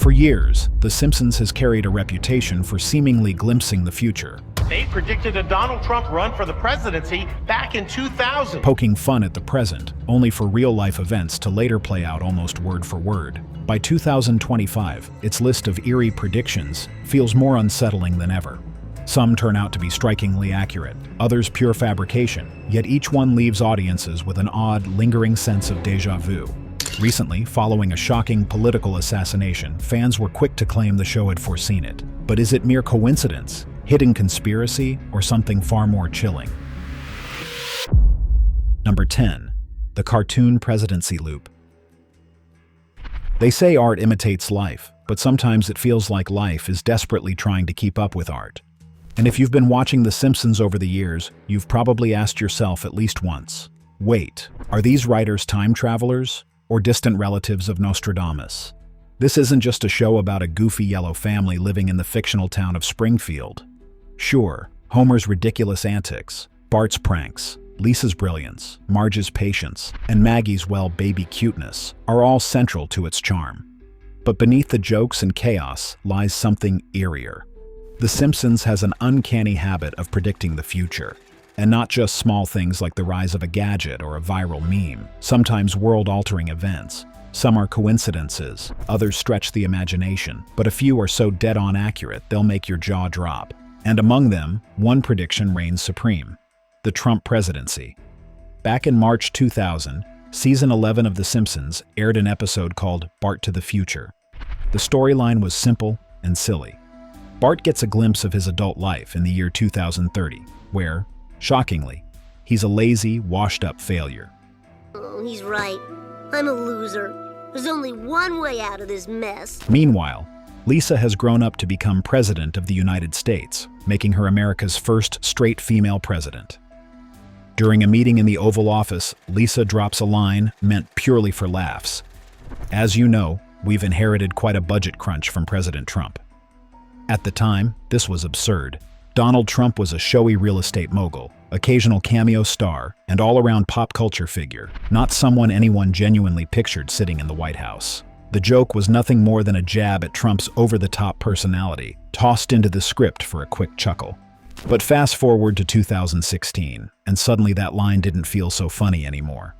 For years, The Simpsons has carried a reputation for seemingly glimpsing the future, They predicted a Donald Trump run for the presidency back in 2000. poking fun at the present, only for real-life events to later play out almost word for word. By 2025, its list of eerie predictions feels more unsettling than ever. Some turn out to be strikingly accurate, others pure fabrication, yet each one leaves audiences with an odd, lingering sense of déjà vu. Recently, following a shocking political assassination, fans were quick to claim the show had foreseen it. But is it mere coincidence, hidden conspiracy, or something far more chilling? Number 10. The cartoon presidency loop. They say art imitates life, but sometimes it feels like life is desperately trying to keep up with art. And if you've been watching The Simpsons over the years, you've probably asked yourself at least once, wait, are these writers time travelers or distant relatives of Nostradamus? This isn't just a show about a goofy yellow family living in the fictional town of Springfield. Sure, Homer's ridiculous antics, Bart's pranks, Lisa's brilliance, Marge's patience, and Maggie's, well, baby cuteness are all central to its charm. But beneath the jokes and chaos lies something eerier. The Simpsons has an uncanny habit of predicting the future, and not just small things like the rise of a gadget or a viral meme, sometimes world-altering events. Some are coincidences, others stretch the imagination, but a few are so dead-on accurate they'll make your jaw drop. And among them, one prediction reigns supreme: the Trump presidency. Back in March 2000, Season 11 of The Simpsons aired an episode called Bart to the Future. The storyline was simple and silly. Bart gets a glimpse of his adult life in the year 2030, where, shockingly, he's a lazy, washed-up failure. Oh, he's right. I'm a loser. There's only one way out of this mess. Meanwhile, Lisa has grown up to become President of the United States, making her America's first straight female president. During a meeting in the Oval Office, Lisa drops a line meant purely for laughs. As you know, we've inherited quite a budget crunch from President Trump. At the time, this was absurd. Donald Trump was a showy real estate mogul, occasional cameo star, and all-around pop culture figure, not someone anyone genuinely pictured sitting in the White House. The joke was nothing more than a jab at Trump's over-the-top personality, tossed into the script for a quick chuckle. But fast forward to 2016, and suddenly that line didn't feel so funny anymore.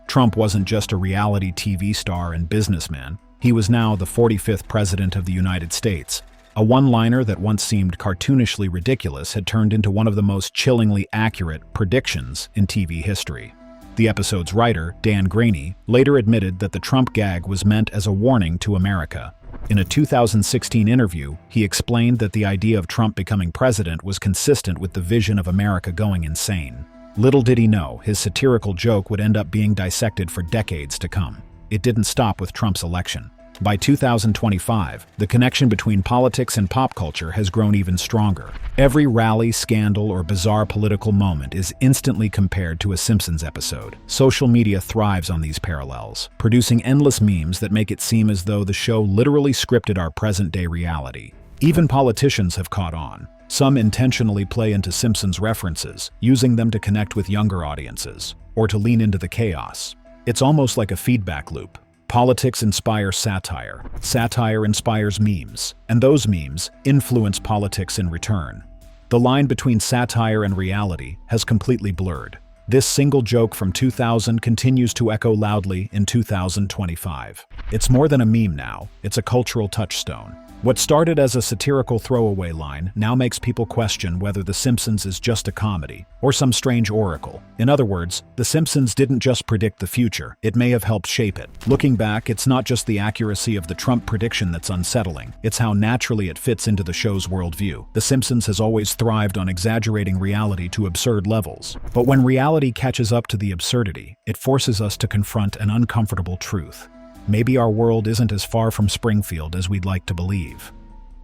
Trump wasn't just a reality TV star and businessman, he was now the 45th President of the United States. A one-liner that once seemed cartoonishly ridiculous had turned into one of the most chillingly accurate predictions in TV history. The episode's writer, Dan Graney, later admitted that the Trump gag was meant as a warning to America. In a 2016 interview, he explained that the idea of Trump becoming president was consistent with the vision of America going insane. Little did he know, his satirical joke would end up being dissected for decades to come. It didn't stop with Trump's election. By 2025, the connection between politics and pop culture has grown even stronger. Every rally, scandal, or bizarre political moment is instantly compared to a Simpsons episode. Social media thrives on these parallels, producing endless memes that make it seem as though the show literally scripted our present-day reality. Even politicians have caught on. Some intentionally play into Simpsons references, using them to connect with younger audiences, or to lean into the chaos. It's almost like a feedback loop. Politics inspires satire, satire inspires memes, and those memes influence politics in return. The line between satire and reality has completely blurred. This single joke from 2000 continues to echo loudly in 2025. It's more than a meme now, it's a cultural touchstone. What started as a satirical throwaway line now makes people question whether The Simpsons is just a comedy or some strange oracle. In other words, The Simpsons didn't just predict the future, it may have helped shape it. Looking back, it's not just the accuracy of the Trump prediction that's unsettling, it's how naturally it fits into the show's worldview. The Simpsons has always thrived on exaggerating reality to absurd levels. But when reality catches up to the absurdity, it forces us to confront an uncomfortable truth. Maybe our world isn't as far from Springfield as we'd like to believe.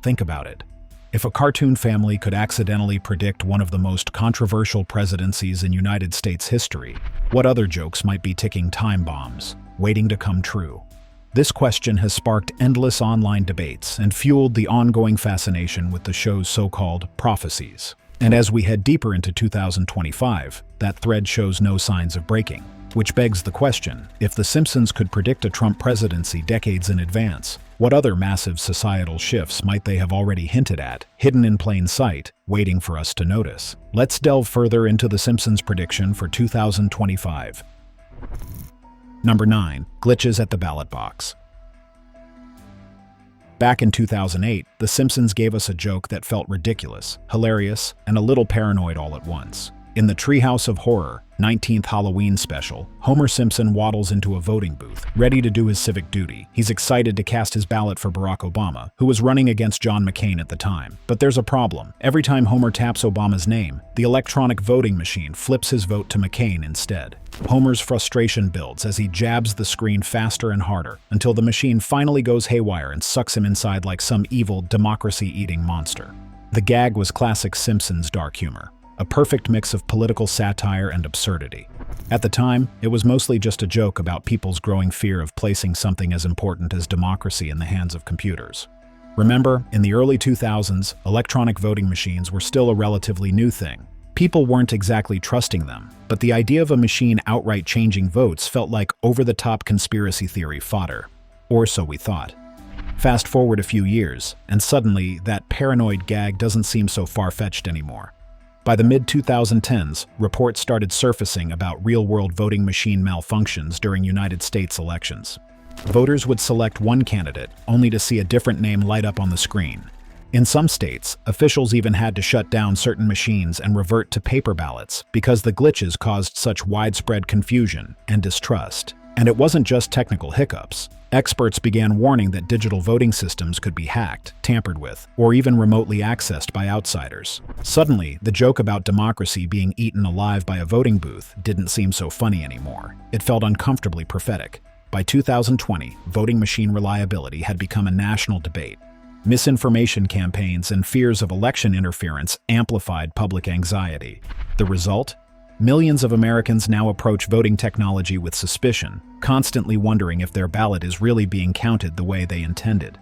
Think about it. If a cartoon family could accidentally predict one of the most controversial presidencies in United States history, what other jokes might be ticking time bombs, waiting to come true? This question has sparked endless online debates and fueled the ongoing fascination with the show's so-called prophecies. And as we head deeper into 2025, that thread shows no signs of breaking. Which begs the question, if The Simpsons could predict a Trump presidency decades in advance, what other massive societal shifts might they have already hinted at, hidden in plain sight, waiting for us to notice? Let's delve further into The Simpsons' prediction for 2025. Number 9. Glitches at the ballot box. Back in 2008, The Simpsons gave us a joke that felt ridiculous, hilarious, and a little paranoid all at once. In the Treehouse of Horror, 19th Halloween special, Homer Simpson waddles into a voting booth, ready to do his civic duty. He's excited to cast his ballot for Barack Obama, who was running against John McCain at the time. But there's a problem. Every time Homer taps Obama's name, the electronic voting machine flips his vote to McCain instead. Homer's frustration builds as he jabs the screen faster and harder, until the machine finally goes haywire and sucks him inside like some evil, democracy-eating monster. The gag was classic Simpsons dark humor. A perfect mix of political satire and absurdity. At the time, it was mostly just a joke about people's growing fear of placing something as important as democracy in the hands of computers. Remember, in the early 2000s, electronic voting machines were still a relatively new thing. People weren't exactly trusting them, but the idea of a machine outright changing votes felt like over-the-top conspiracy theory fodder. Or so we thought. Fast forward a few years, and suddenly, that paranoid gag doesn't seem so far-fetched anymore. By the mid-2010s, reports started surfacing about real-world voting machine malfunctions during United States elections. Voters would select one candidate, only to see a different name light up on the screen. In some states, officials even had to shut down certain machines and revert to paper ballots because the glitches caused such widespread confusion and distrust. And it wasn't just technical hiccups. Experts began warning that digital voting systems could be hacked, tampered with, or even remotely accessed by outsiders. Suddenly, the joke about democracy being eaten alive by a voting booth didn't seem so funny anymore. It felt uncomfortably prophetic. By 2020, voting machine reliability had become a national debate. Misinformation campaigns and fears of election interference amplified public anxiety. The result? Millions of Americans now approach voting technology with suspicion, constantly wondering if their ballot is really being counted the way they intended.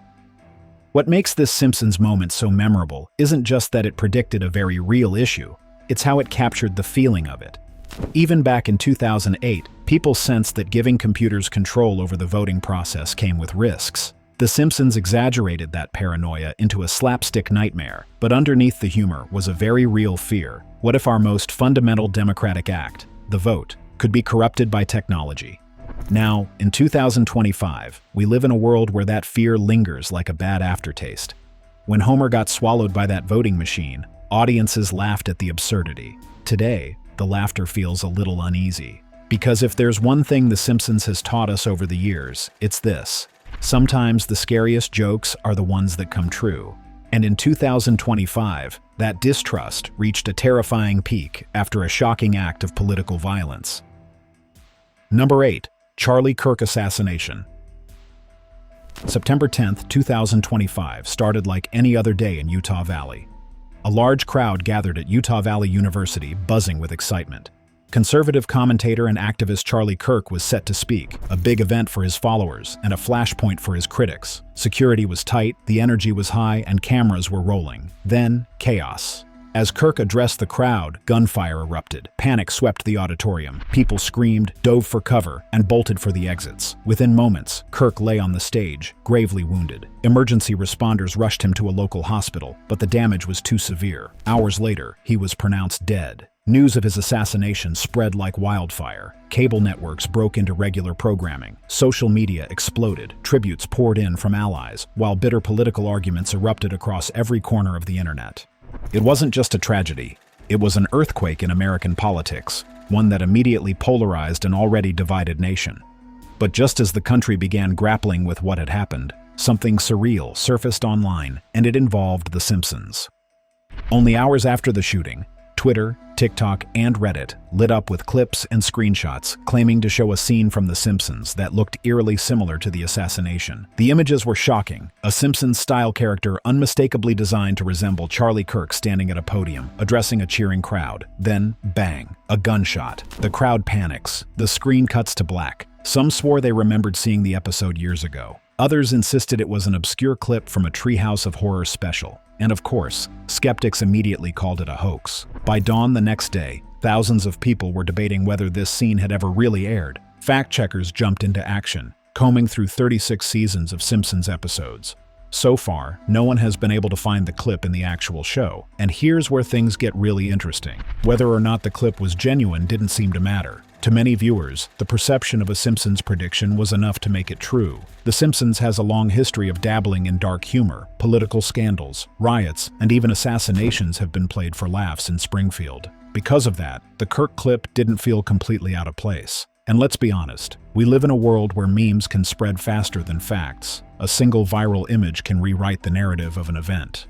What makes this Simpsons moment so memorable isn't just that it predicted a very real issue, it's how it captured the feeling of it. Even back in 2008, people sensed that giving computers control over the voting process came with risks. The Simpsons exaggerated that paranoia into a slapstick nightmare, but underneath the humor was a very real fear. What if our most fundamental democratic act, the vote, could be corrupted by technology? Now, in 2025, we live in a world where that fear lingers like a bad aftertaste. When Homer got swallowed by that voting machine, audiences laughed at the absurdity. Today, the laughter feels a little uneasy. Because if there's one thing The Simpsons has taught us over the years, it's this. Sometimes the scariest jokes are the ones that come true. And in 2025, that distrust reached a terrifying peak after a shocking act of political violence. Number 8. Charlie Kirk assassination. September 10, 2025 started like any other day in Utah Valley. A large crowd gathered at Utah Valley University, buzzing with excitement. Conservative commentator and activist Charlie Kirk was set to speak, a big event for his followers and a flashpoint for his critics. Security was tight, the energy was high, and cameras were rolling. Then, chaos. As Kirk addressed the crowd, gunfire erupted. Panic swept the auditorium. People screamed, dove for cover, and bolted for the exits. Within moments, Kirk lay on the stage, gravely wounded. Emergency responders rushed him to a local hospital, but the damage was too severe. Hours later, he was pronounced dead. News of his assassination spread like wildfire. Cable networks broke into regular programming. Social media exploded. Tributes poured in from allies, while bitter political arguments erupted across every corner of the internet. It wasn't just a tragedy. It was an earthquake in American politics, one that immediately polarized an already divided nation. But just as the country began grappling with what had happened, something surreal surfaced online, and it involved The Simpsons. Only hours after the shooting, Twitter, TikTok, and Reddit lit up with clips and screenshots claiming to show a scene from The Simpsons that looked eerily similar to the assassination. The images were shocking, a Simpsons-style character unmistakably designed to resemble Charlie Kirk standing at a podium, addressing a cheering crowd. Then, bang, a gunshot. The crowd panics. The screen cuts to black. Some swore they remembered seeing the episode years ago. Others insisted it was an obscure clip from a Treehouse of Horror special. And of course, skeptics immediately called it a hoax. By dawn the next day, Thousands of people were debating whether this scene had ever really aired. Fact-checkers jumped into action, combing through 36 seasons of Simpsons episodes. So far, no one has been able to find the clip in the actual show, and here's where things get really interesting. Whether or not the clip was genuine didn't seem to matter. To many viewers, the perception of a Simpsons prediction was enough to make it true. The Simpsons has a long history of dabbling in dark humor. Political scandals, riots, and even assassinations have been played for laughs in Springfield. Because of that, the Kirk clip didn't feel completely out of place. And let's be honest, we live in a world where memes can spread faster than facts. A single viral image can rewrite the narrative of an event.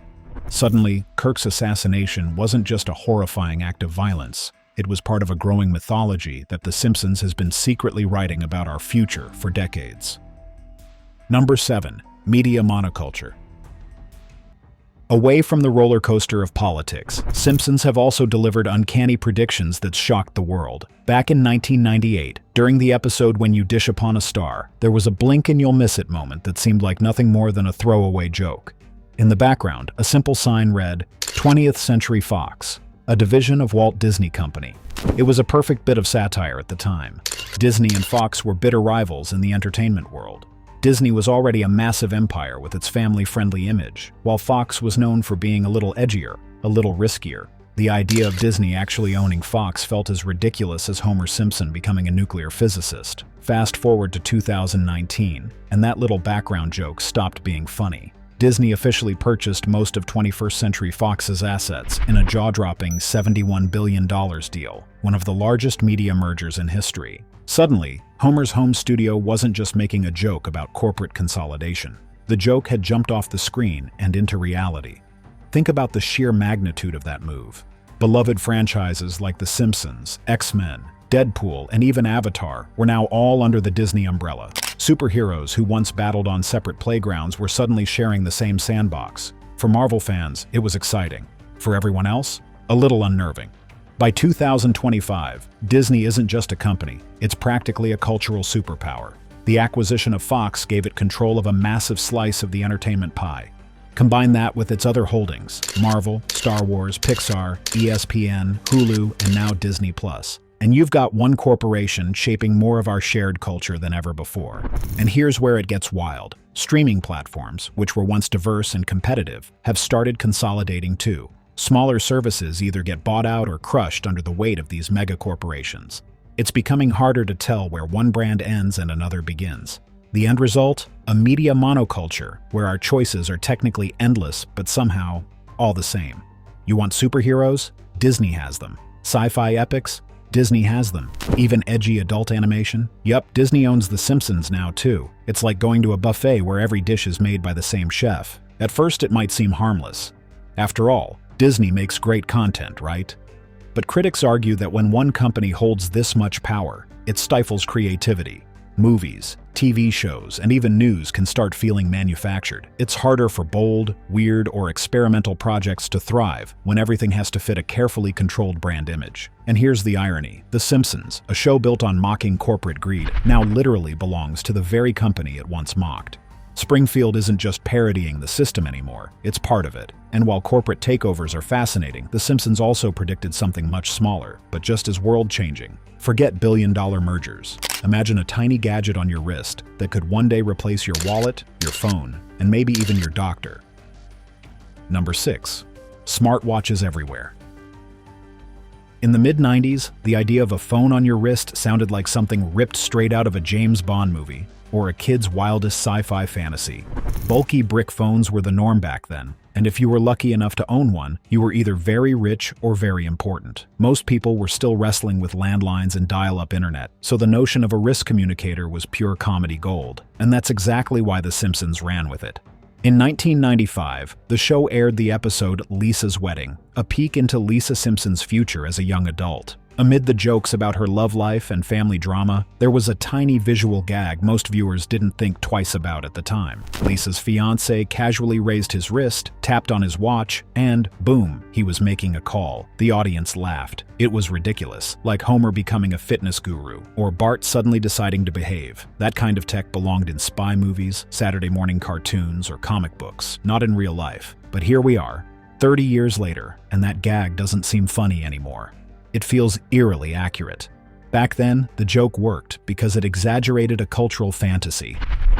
Suddenly, Kirk's assassination wasn't just a horrifying act of violence. It was part of a growing mythology that The Simpsons has been secretly writing about our future for decades. Number 7. Media monoculture. Away from the roller coaster of politics, Simpsons have also delivered uncanny predictions that shocked the world. Back in 1998, during the episode When You Dish Upon a Star, there was a blink and you'll miss it moment that seemed like nothing more than a throwaway joke. In the background, a simple sign read, 20th Century Fox, a division of Walt Disney Company. It was a perfect bit of satire at the time. Disney and Fox were bitter rivals in the entertainment world. Disney was already a massive empire with its family-friendly image, while Fox was known for being a little edgier, a little riskier. The idea of Disney actually owning Fox felt as ridiculous as Homer Simpson becoming a nuclear physicist. Fast forward to 2019, and that little background joke stopped being funny. Disney officially purchased most of 21st Century Fox's assets in a jaw-dropping $71 billion deal, one of the largest media mergers in history. Suddenly, Homer's home studio wasn't just making a joke about corporate consolidation. The joke had jumped off the screen and into reality. Think about the sheer magnitude of that move. Beloved franchises like The Simpsons, X-Men, Deadpool, and even Avatar were now all under the Disney umbrella. Superheroes who once battled on separate playgrounds were suddenly sharing the same sandbox. For Marvel fans, it was exciting. For everyone else, a little unnerving. By 2025, Disney isn't just a company, it's practically a cultural superpower. The acquisition of Fox gave it control of a massive slice of the entertainment pie. Combine that with its other holdings, Marvel, Star Wars, Pixar, ESPN, Hulu, and now Disney+. And you've got one corporation shaping more of our shared culture than ever before. And here's where it gets wild. Streaming platforms, which were once diverse and competitive, have started consolidating too. Smaller services either get bought out or crushed under the weight of these mega corporations. It's becoming harder to tell where one brand ends and another begins. The end result? A media monoculture, where our choices are technically endless but somehow all the same. You want superheroes? Disney has them. Sci-fi epics? Disney has them. Even edgy adult animation? Yup, Disney owns The Simpsons now too. It's like going to a buffet where every dish is made by the same chef. At first it might seem harmless. After all, Disney makes great content, right? But critics argue that when one company holds this much power, it stifles creativity. Movies, TV shows, and even news can start feeling manufactured. It's harder for bold, weird, or experimental projects to thrive when everything has to fit a carefully controlled brand image. And here's the irony. The Simpsons, a show built on mocking corporate greed, now literally belongs to the very company it once mocked. Springfield isn't just parodying the system anymore, it's part of it. And while corporate takeovers are fascinating, The Simpsons also predicted something much smaller, but just as world-changing. Forget billion-dollar mergers. Imagine a tiny gadget on your wrist that could one day replace your wallet, your phone, and maybe even your doctor. Number 6. Smartwatches everywhere. In the mid-90s, the idea of a phone on your wrist sounded like something ripped straight out of a James Bond movie, or a kid's wildest sci-fi fantasy. Bulky brick phones were the norm back then, and if you were lucky enough to own one, you were either very rich or very important. Most people were still wrestling with landlines and dial-up internet, so the notion of a wrist communicator was pure comedy gold, and that's exactly why The Simpsons ran with it. In 1995, the show aired the episode Lisa's Wedding, a peek into Lisa Simpson's future as a young adult. Amid the jokes about her love life and family drama, there was a tiny visual gag most viewers didn't think twice about at the time. Lisa's fiancé casually raised his wrist, tapped on his watch, and boom, he was making a call. The audience laughed. It was ridiculous, like Homer becoming a fitness guru, or Bart suddenly deciding to behave. That kind of tech belonged in spy movies, Saturday morning cartoons, or comic books, not in real life. But here we are, 30 years later, and that gag doesn't seem funny anymore. It feels eerily accurate. Back then, the joke worked because it exaggerated a cultural fantasy.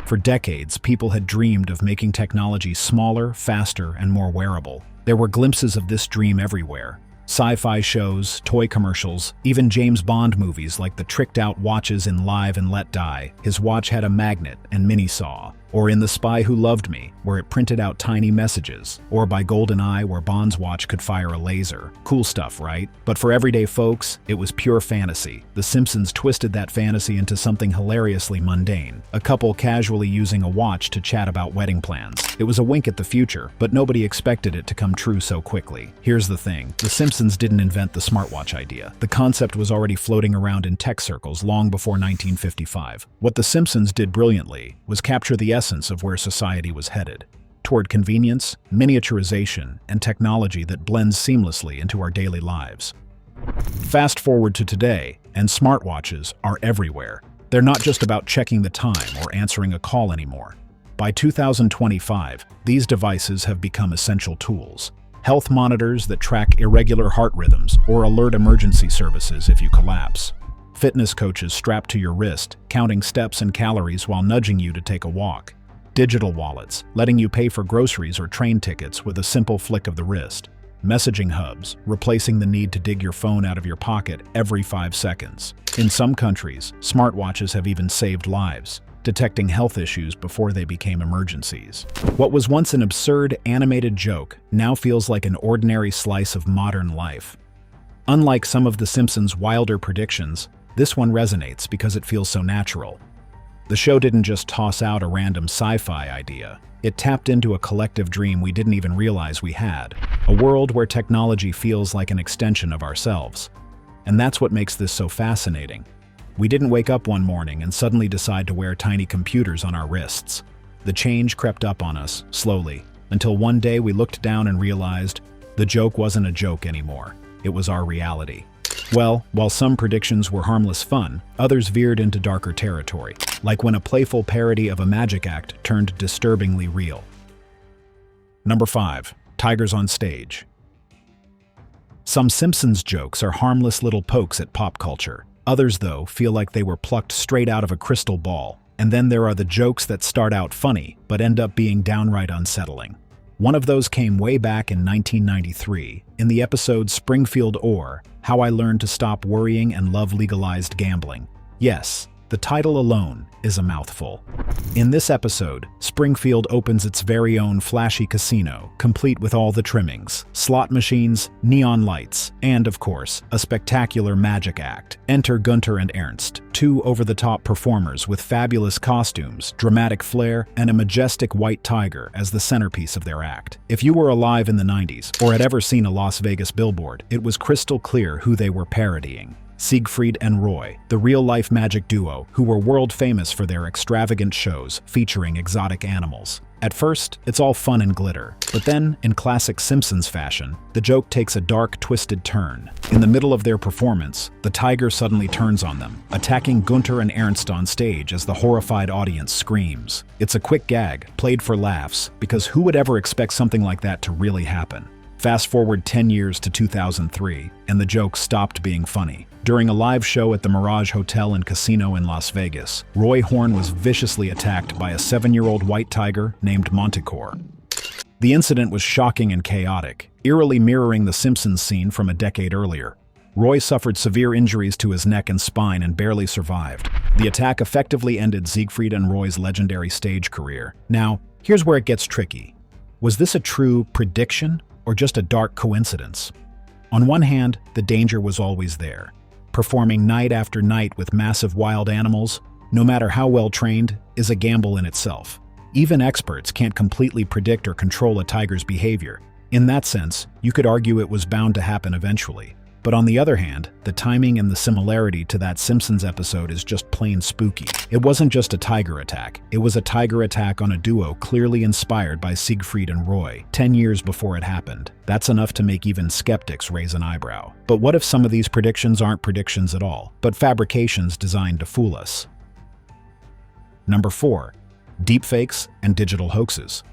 For decades, people had dreamed of making technology smaller, faster, and more wearable. There were glimpses of this dream everywhere. Sci-fi shows, toy commercials, even James Bond movies like the tricked-out watches in Live and Let Die. His watch had a magnet and mini-saw. Or in The Spy Who Loved Me, where it printed out tiny messages. Or by GoldenEye, where Bond's watch could fire a laser. Cool stuff, right? But for everyday folks, it was pure fantasy. The Simpsons twisted that fantasy into something hilariously mundane. A couple casually using a watch to chat about wedding plans. It was a wink at the future, but nobody expected it to come true so quickly. Here's the thing. The Simpsons didn't invent the smartwatch idea. The concept was already floating around in tech circles long before 1955. What the Simpsons did brilliantly was capture the essence of where society was headed, toward convenience, miniaturization, and technology that blends seamlessly into our daily lives. Fast forward to today, and smartwatches are everywhere. They're not just about checking the time or answering a call anymore. By 2025, these devices have become essential tools. Health monitors that track irregular heart rhythms or alert emergency services if you collapse. Fitness coaches strapped to your wrist, counting steps and calories while nudging you to take a walk. Digital wallets, letting you pay for groceries or train tickets with a simple flick of the wrist. Messaging hubs, replacing the need to dig your phone out of your pocket every 5 seconds. In some countries, smartwatches have even saved lives, detecting health issues before they became emergencies. What was once an absurd animated joke now feels like an ordinary slice of modern life. Unlike some of The Simpsons' wilder predictions, this one resonates because it feels so natural. The show didn't just toss out a random sci-fi idea. It tapped into a collective dream we didn't even realize we had. A world where technology feels like an extension of ourselves. And that's what makes this so fascinating. We didn't wake up one morning and suddenly decide to wear tiny computers on our wrists. The change crept up on us, slowly, until one day we looked down and realized the joke wasn't a joke anymore. It was our reality. Well, while some predictions were harmless fun, others veered into darker territory, like when a playful parody of a magic act turned disturbingly real. Number 5. Tigers on stage. Some Simpsons jokes are harmless little pokes at pop culture. Others, though, feel like they were plucked straight out of a crystal ball. And then there are the jokes that start out funny, but end up being downright unsettling. One of those came way back in 1993, in the episode Springfield or How I Learned to Stop Worrying and Love Legalized Gambling. Yes, the title alone is a mouthful. In this episode, Springfield opens its very own flashy casino, complete with all the trimmings, slot machines, neon lights, and, of course, a spectacular magic act. Enter Gunter and Ernst, two over-the-top performers with fabulous costumes, dramatic flair, and a majestic white tiger as the centerpiece of their act. If you were alive in the 90s, or had ever seen a Las Vegas billboard, it was crystal clear who they were parodying. Siegfried and Roy, the real-life magic duo who were world-famous for their extravagant shows featuring exotic animals. At first, it's all fun and glitter, but then, in classic Simpsons fashion, the joke takes a dark, twisted turn. In the middle of their performance, the tiger suddenly turns on them, attacking Gunter and Ernst on stage as the horrified audience screams. It's a quick gag, played for laughs, because who would ever expect something like that to really happen? Fast forward 10 years to 2003, and the joke stopped being funny. During a live show at the Mirage Hotel and Casino in Las Vegas, Roy Horn was viciously attacked by a 7-year-old white tiger named Monoculture. The incident was shocking and chaotic, eerily mirroring the Simpsons scene from a decade earlier. Roy suffered severe injuries to his neck and spine and barely survived. The attack effectively ended Siegfried and Roy's legendary stage career. Now, here's where it gets tricky. Was this a true prediction or just a dark coincidence? On one hand, the danger was always there. Performing night after night with massive wild animals, no matter how well trained, is a gamble in itself. Even experts can't completely predict or control a tiger's behavior. In that sense, you could argue it was bound to happen eventually. But on the other hand, the timing and the similarity to that Simpsons episode is just plain spooky. It wasn't just a tiger attack. It was a tiger attack on a duo clearly inspired by Siegfried and Roy, 10 years before it happened. That's enough to make even skeptics raise an eyebrow. But what if some of these predictions aren't predictions at all, but fabrications designed to fool us? Number 4. Deepfakes and digital hoaxes.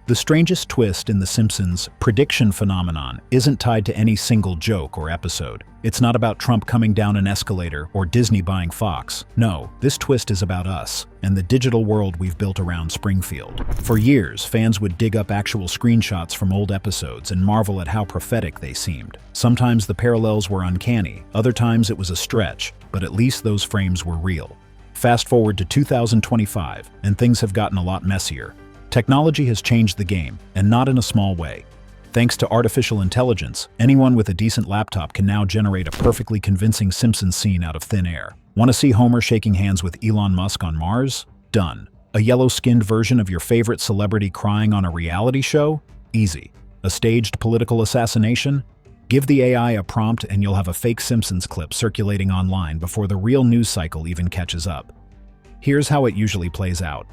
The strangest twist in The Simpsons' prediction phenomenon isn't tied to any single joke or episode. It's not about Trump coming down an escalator or Disney buying Fox. No, this twist is about us and the digital world we've built around Springfield. For years, fans would dig up actual screenshots from old episodes and marvel at how prophetic they seemed. Sometimes the parallels were uncanny, other times it was a stretch, but at least those frames were real. Fast forward to 2025, and things have gotten a lot messier. Technology has changed the game, and not in a small way. Thanks to artificial intelligence, anyone with a decent laptop can now generate a perfectly convincing Simpsons scene out of thin air. Want to see Homer shaking hands with Elon Musk on Mars? Done. A yellow-skinned version of your favorite celebrity crying on a reality show? Easy. A staged political assassination? Give the AI a prompt and you'll have a fake Simpsons clip circulating online before the real news cycle even catches up. Here's how it usually plays out.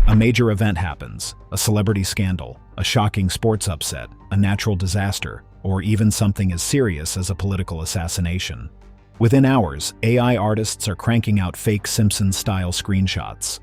A major event happens, a celebrity scandal, a shocking sports upset, a natural disaster, or even something as serious as a political assassination. Within hours, AI artists are cranking out fake Simpsons-style screenshots.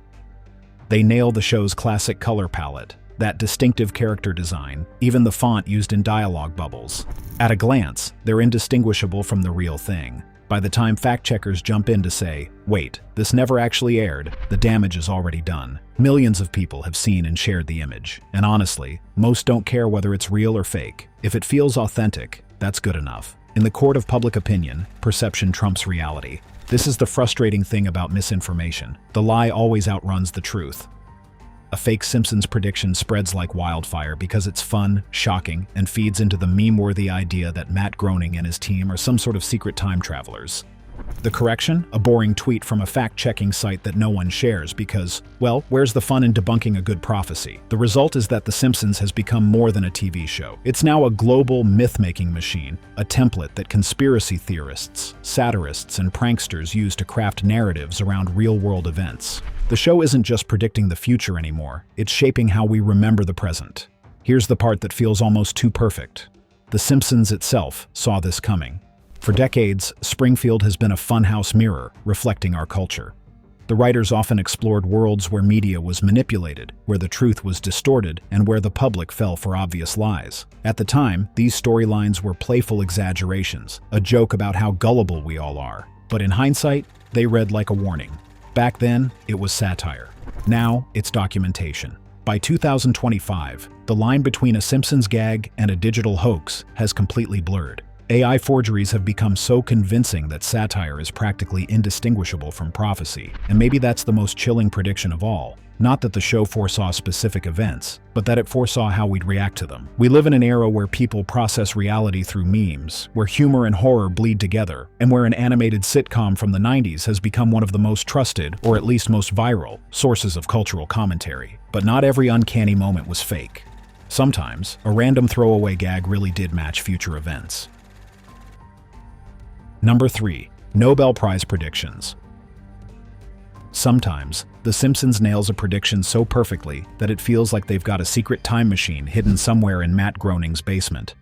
They nail the show's classic color palette, that distinctive character design, even the font used in dialogue bubbles. At a glance, they're indistinguishable from the real thing. By the time fact-checkers jump in to say, wait, this never actually aired, the damage is already done. Millions of people have seen and shared the image. And honestly, most don't care whether it's real or fake. If it feels authentic, that's good enough. In the court of public opinion, perception trumps reality. This is the frustrating thing about misinformation. The lie always outruns the truth. A fake Simpsons prediction spreads like wildfire because it's fun, shocking, and feeds into the meme-worthy idea that Matt Groening and his team are some sort of secret time travelers. The correction? A boring tweet from a fact-checking site that no one shares because, well, where's the fun in debunking a good prophecy? The result is that The Simpsons has become more than a TV show. It's now a global myth-making machine, a template that conspiracy theorists, satirists, and pranksters use to craft narratives around real-world events. The show isn't just predicting the future anymore, it's shaping how we remember the present. Here's the part that feels almost too perfect. The Simpsons itself saw this coming. For decades, Springfield has been a funhouse mirror, reflecting our culture. The writers often explored worlds where media was manipulated, where the truth was distorted, and where the public fell for obvious lies. At the time, these storylines were playful exaggerations, a joke about how gullible we all are. But in hindsight, they read like a warning. Back then, it was satire. Now, it's documentation. By 2025, the line between a Simpsons gag and a digital hoax has completely blurred. AI forgeries have become so convincing that satire is practically indistinguishable from prophecy. And maybe that's the most chilling prediction of all. Not that the show foresaw specific events, but that it foresaw how we'd react to them. We live in an era where people process reality through memes, where humor and horror bleed together, and where an animated sitcom from the 90s has become one of the most trusted, or at least most viral, sources of cultural commentary. But not every uncanny moment was fake. Sometimes, a random throwaway gag really did match future events. Number 3. Nobel Prize predictions. Sometimes, The Simpsons nails a prediction so perfectly that it feels like they've got a secret time machine hidden somewhere in Matt Groening's basement.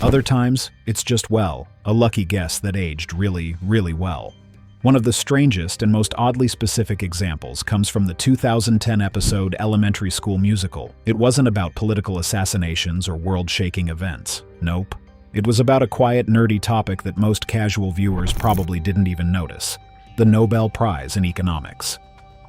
Other times, it's just, well, a lucky guess that aged really, really well. One of the strangest and most oddly specific examples comes from the 2010 episode Elementary School Musical. It wasn't about political assassinations or world-shaking events. Nope. It was about a quiet, nerdy topic that most casual viewers probably didn't even notice: the Nobel Prize in economics.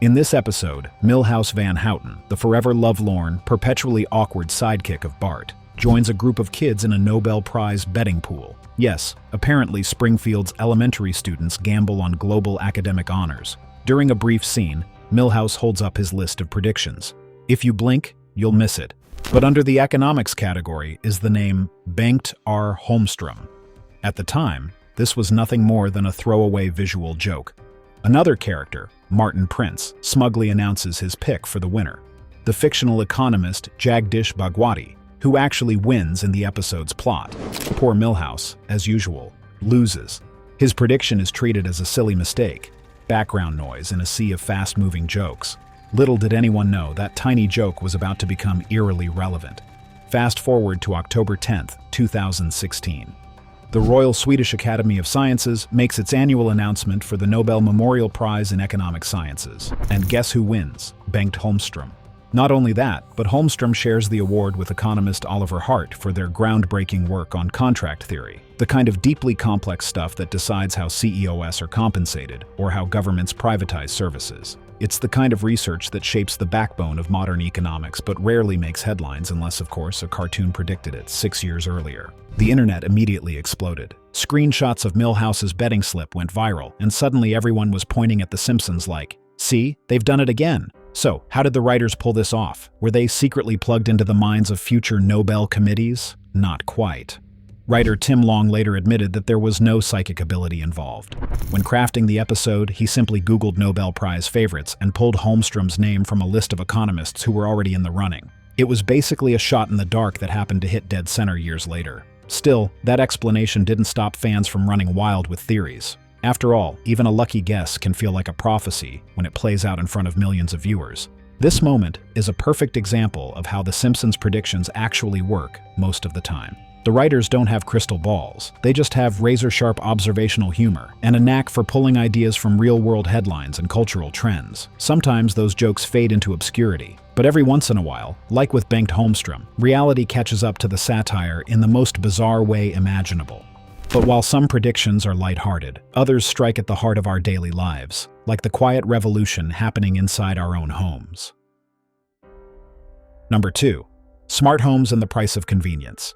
In this episode, Milhouse Van Houten, the forever lovelorn, perpetually awkward sidekick of Bart, joins a group of kids in a Nobel Prize betting pool. Yes, apparently Springfield's elementary students gamble on global academic honors. During a brief scene, Milhouse holds up his list of predictions. If you blink, you'll miss it. But under the economics category is the name Bengt R. Holmstrom. At the time, this was nothing more than a throwaway visual joke. Another character, Martin Prince, smugly announces his pick for the winner: the fictional economist Jagdish Bhagwati, who actually wins in the episode's plot. Poor Milhouse, as usual, loses. His prediction is treated as a silly mistake, background noise in a sea of fast-moving jokes. Little did anyone know that tiny joke was about to become eerily relevant. Fast forward to October 10th, 2016. The Royal Swedish Academy of Sciences makes its annual announcement for the Nobel Memorial Prize in Economic Sciences. And guess who wins? Bengt Holmstrom. Not only that, but Holmstrom shares the award with economist Oliver Hart for their groundbreaking work on contract theory, the kind of deeply complex stuff that decides how CEOs are compensated or how governments privatize services. It's the kind of research that shapes the backbone of modern economics but rarely makes headlines unless, of course, a cartoon predicted it 6 years earlier. The internet immediately exploded. Screenshots of Milhouse's betting slip went viral, and suddenly everyone was pointing at The Simpsons like, "See, they've done it again." So, how did the writers pull this off? Were they secretly plugged into the minds of future Nobel committees? Not quite. Writer Tim Long later admitted that there was no psychic ability involved. When crafting the episode, he simply Googled Nobel Prize favorites and pulled Holmstrom's name from a list of economists who were already in the running. It was basically a shot in the dark that happened to hit dead center years later. Still, that explanation didn't stop fans from running wild with theories. After all, even a lucky guess can feel like a prophecy when it plays out in front of millions of viewers. This moment is a perfect example of how the Simpsons predictions actually work most of the time. The writers don't have crystal balls. They just have razor-sharp observational humor and a knack for pulling ideas from real-world headlines and cultural trends. Sometimes those jokes fade into obscurity, but every once in a while, like with Bengt Holmstrom, reality catches up to the satire in the most bizarre way imaginable. But while some predictions are lighthearted, others strike at the heart of our daily lives, like the quiet revolution happening inside our own homes. Number 2. Smart homes and the price of convenience.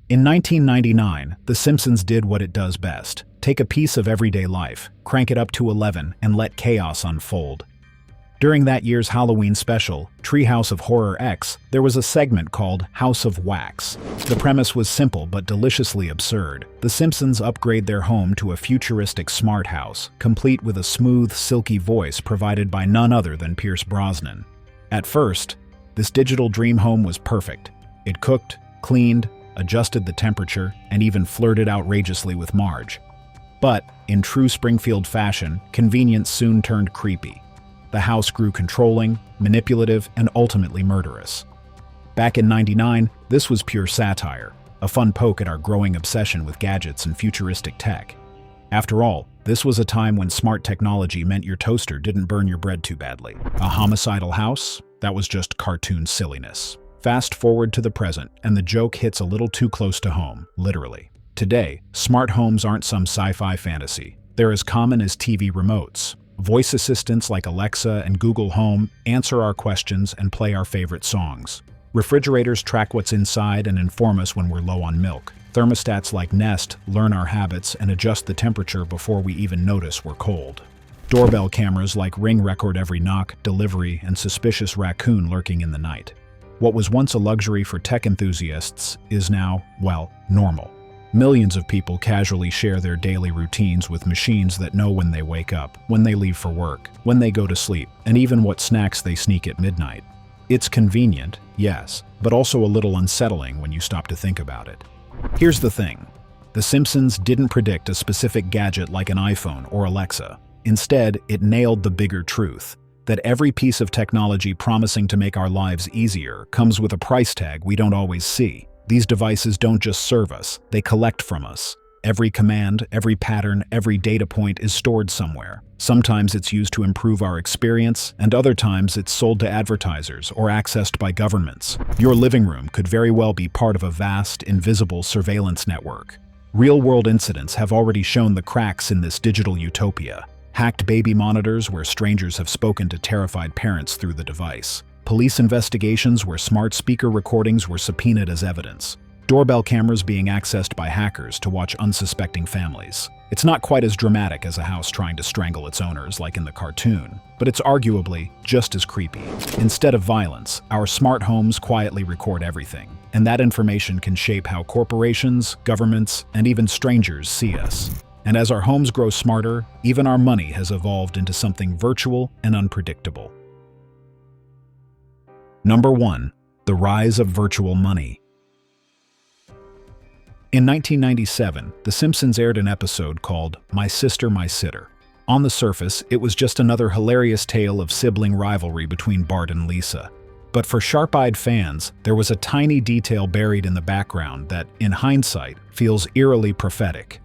In 1999, The Simpsons did what it does best: take a piece of everyday life, crank it up to 11, and let chaos unfold. During that year's Halloween special, Treehouse of Horror X, there was a segment called House of Wax. The premise was simple but deliciously absurd. The Simpsons upgrade their home to a futuristic smart house, complete with a smooth, silky voice provided by none other than Pierce Brosnan. At first, this digital dream home was perfect. It cooked, cleaned, adjusted the temperature, and even flirted outrageously with Marge. But, in true Springfield fashion, convenience soon turned creepy. The house grew controlling, manipulative, and ultimately murderous. Back in '99, this was pure satire, a fun poke at our growing obsession with gadgets and futuristic tech. After all, this was a time when smart technology meant your toaster didn't burn your bread too badly. A homicidal house? That was just cartoon silliness. Fast forward to the present, and the joke hits a little too close to home, literally. Today, smart homes aren't some sci-fi fantasy. They're as common as TV remotes. Voice assistants like Alexa and Google Home answer our questions and play our favorite songs. Refrigerators track what's inside and inform us when we're low on milk. Thermostats like Nest learn our habits and adjust the temperature before we even notice we're cold. Doorbell cameras like Ring record every knock, delivery, and suspicious raccoon lurking in the night. What was once a luxury for tech enthusiasts is now, well, normal. Millions of people casually share their daily routines with machines that know when they wake up, when they leave for work, when they go to sleep, and even what snacks they sneak at midnight. It's convenient, yes, but also a little unsettling when you stop to think about it. Here's the thing. The Simpsons didn't predict a specific gadget like an iPhone or Alexa. Instead, it nailed the bigger truth, that every piece of technology promising to make our lives easier comes with a price tag we don't always see. These devices don't just serve us, they collect from us. Every command, every pattern, every data point is stored somewhere. Sometimes it's used to improve our experience, and other times it's sold to advertisers or accessed by governments. Your living room could very well be part of a vast, invisible surveillance network. Real-world incidents have already shown the cracks in this digital utopia. Hacked baby monitors where strangers have spoken to terrified parents through the device. Police investigations where smart speaker recordings were subpoenaed as evidence. Doorbell cameras being accessed by hackers to watch unsuspecting families. It's not quite as dramatic as a house trying to strangle its owners like in the cartoon, but it's arguably just as creepy. Instead of violence, our smart homes quietly record everything, and that information can shape how corporations, governments, and even strangers see us. And as our homes grow smarter, even our money has evolved into something virtual and unpredictable. Number 1. The rise of virtual money. In 1997, The Simpsons aired an episode called My Sister, My Sitter. On the surface, it was just another hilarious tale of sibling rivalry between Bart and Lisa. But for sharp-eyed fans, there was a tiny detail buried in the background that, in hindsight, feels eerily prophetic.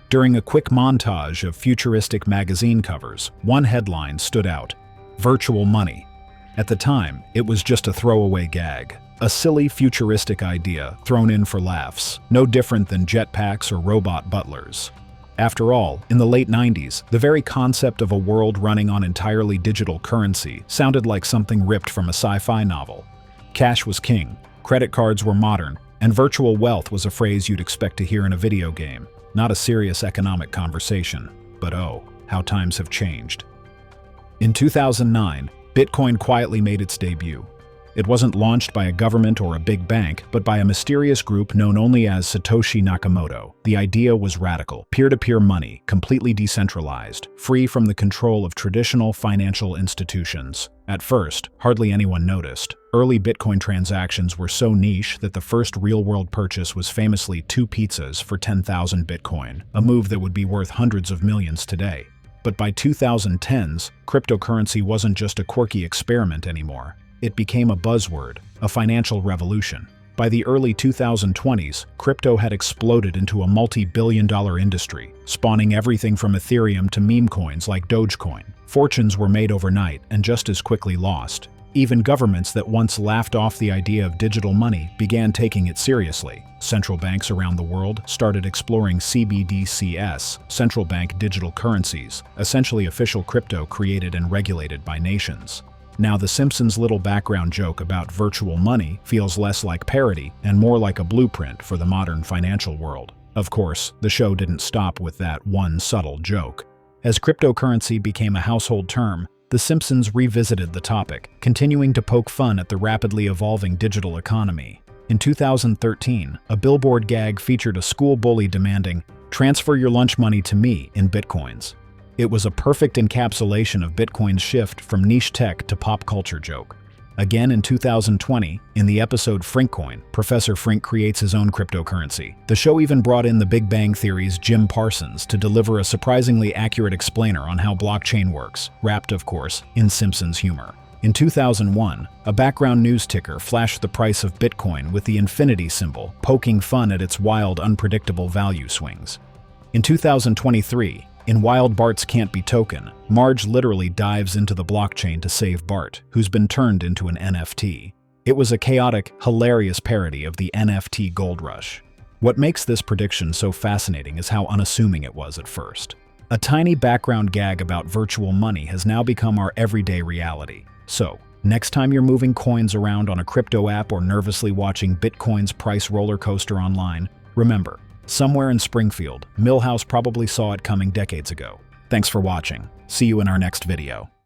During a quick montage of futuristic magazine covers, one headline stood out: Virtual Money. At the time, it was just a throwaway gag. A silly, futuristic idea thrown in for laughs, no different than jetpacks or robot butlers. After all, in the late 90s, the very concept of a world running on entirely digital currency sounded like something ripped from a sci-fi novel. Cash was king, credit cards were modern, and virtual wealth was a phrase you'd expect to hear in a video game, not a serious economic conversation. But oh, how times have changed. In 2009, Bitcoin quietly made its debut. It wasn't launched by a government or a big bank, but by a mysterious group known only as Satoshi Nakamoto. The idea was radical: peer-to-peer money, completely decentralized, free from the control of traditional financial institutions. At first, hardly anyone noticed. Early Bitcoin transactions were so niche that the first real-world purchase was famously 2 pizzas for 10,000 Bitcoin, a move that would be worth hundreds of millions today. But by 2010s, cryptocurrency wasn't just a quirky experiment anymore. It became a buzzword, a financial revolution. By the early 2020s, crypto had exploded into a multi-billion-dollar industry, spawning everything from Ethereum to meme coins like Dogecoin. Fortunes were made overnight and just as quickly lost. Even governments that once laughed off the idea of digital money began taking it seriously. Central banks around the world started exploring CBDCs, central bank digital currencies, essentially official crypto created and regulated by nations. Now, the Simpsons' little background joke about virtual money feels less like parody and more like a blueprint for the modern financial world. Of course, the show didn't stop with that one subtle joke. As cryptocurrency became a household term, The Simpsons revisited the topic, continuing to poke fun at the rapidly evolving digital economy. In 2013, a billboard gag featured a school bully demanding, "Transfer your lunch money to me in Bitcoins." It was a perfect encapsulation of Bitcoin's shift from niche tech to pop culture joke. Again in 2020, in the episode Frinkcoin, Professor Frink creates his own cryptocurrency. The show even brought in the Big Bang Theory's Jim Parsons to deliver a surprisingly accurate explainer on how blockchain works, wrapped, of course, in Simpsons humor. In 2001, a background news ticker flashed the price of Bitcoin with the infinity symbol, poking fun at its wild, unpredictable value swings. In 2023, in Wild Bart's Can't Be Token, Marge literally dives into the blockchain to save Bart, who's been turned into an NFT. It was a chaotic, hilarious parody of the NFT gold rush. What makes this prediction so fascinating is how unassuming it was at first. A tiny background gag about virtual money has now become our everyday reality. So, next time you're moving coins around on a crypto app or nervously watching Bitcoin's price roller coaster online, remember, somewhere in Springfield, Milhouse probably saw it coming decades ago. Thanks for watching. See you in our next video.